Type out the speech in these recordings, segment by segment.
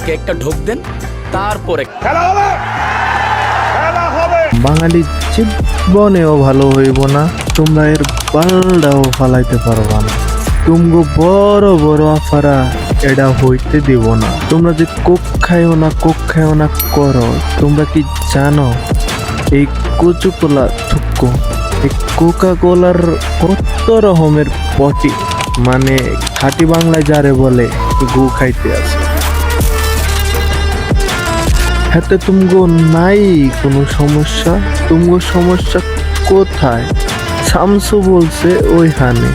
ওকে একটা ঢোক দেন, তারপরে বাঙালি জীবনেও ভালো হইব না, তোমরা এর বালটাও ফালাইতে পারবা না। তুমগো বড় বড় আফারা এটা হইতে দিব না। তোমরা যে কোক খাইও না করো, তোমরা কি জানো এই কচুকোলা থুক্কু, এই কোকা কোলার কত রকমের পটি, মানে খাঁটি বাংলায় যারে বলে গু খাইতে আছে। হাতে তুমগো নাই কোনো সমস্যা, তুমগো সমস্যা কোথায়? শামসু বলছে ওইখানে।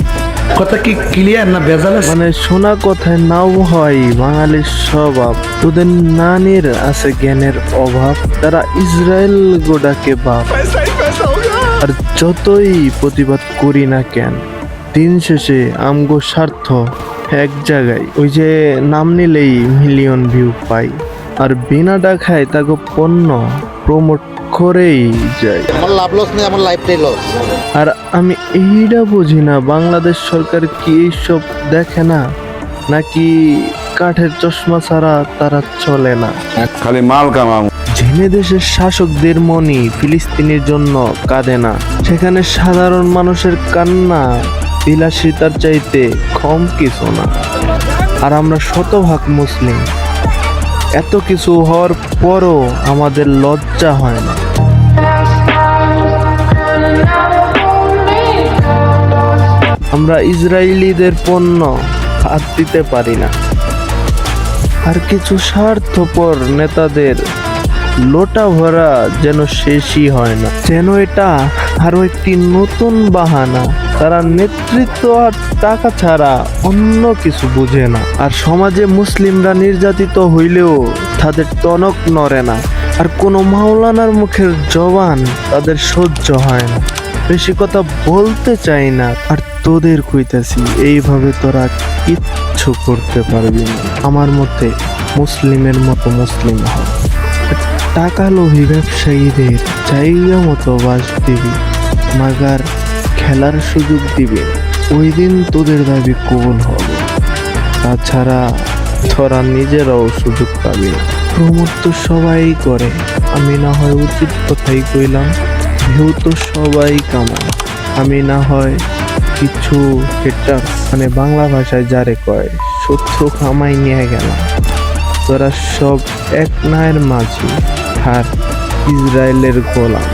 কথা কি ক্লিয়ার না ভেজাল আছে? মানে শোনা কথায় নাও হয় বাঙালির স্বভাব। তোদের নানির আছে জ্ঞানের অভাব, তারা ইসরায়েল গোডাকে বাপ। আর যতই প্রতিবাদ করি না কেন, দিন শেষে আমগো স্বার্থ এক জায়গায়। ওই যে নাম নিলেই মিলিয়ন ভিউ পাই, আর বিনা টাকায় তাকে পণ্য প্রমোট করেই যায়। আমার লাভ লস নেই, আমার লাইফটাই লস। আর আমি এইটা বুঝি না, বাংলাদেশ সরকার কি এইসব দেখে না, নাকি কাঠের চশমা ছাড়া তারা চলে না? খালি মাল কামাম। জেনে দেশের শাসকদের মনি ফিলিস্তিনের জন্য কাঁদে না, সেখানে সাধারণ মানুষের কান্না বিলাসিতার চাইতে কম কিছু না। আর আমরা শতভাগ মুসলিম, এত কিছু হওয়ার পরও আমাদের লজ্জা হয় না। আমরা ইসরায়েলিদের পণ্য হাত দিতে পারি না। আর কিছু স্বার্থপর নেতাদের লোটা ভরা যেন শেষই হয় না, যেন এটা আরো একটি নতুন বাহানা। তারা নেতৃত্ব আর টাকা ছাড়া অন্য কিছু বুঝে না। আর সমাজে মুসলিমরা নির্যাতিত হইলেও তাদের টনক নড়ে না, আর কোনো মাওলানার মুখের জবান তাদের সহ্য হয় না। বেশি কথা বলতে চাই না, আর তোদের কইতাছি এইভাবে তোরা কিচ্ছু করতে পারবি না। আমার মতে মুসলিমের মতো মুসলিম হ, টাকা লোভী ব্যবসায়ীদের জায়গা মতো বাস দিবি, মাগার খেলার সুযোগ দিবে। ওই দিন তোদের দাবি কবুল হবে, তাছাড়া তোরা নিজেরাও সুযোগ পাবি। প্রমোট তো সবাই করে, আমি না হয় উচিত কথাই কইলাম। ভিউ তো সবাই কামায়, আমি না হয় কিছু হেটার, মানে বাংলা ভাষায় যারে কয় শত্রু কামাই নিয়ে গেলাম। তোরা সব এক নায়ের মাঝি আর ইসরায়েলের গোলাম।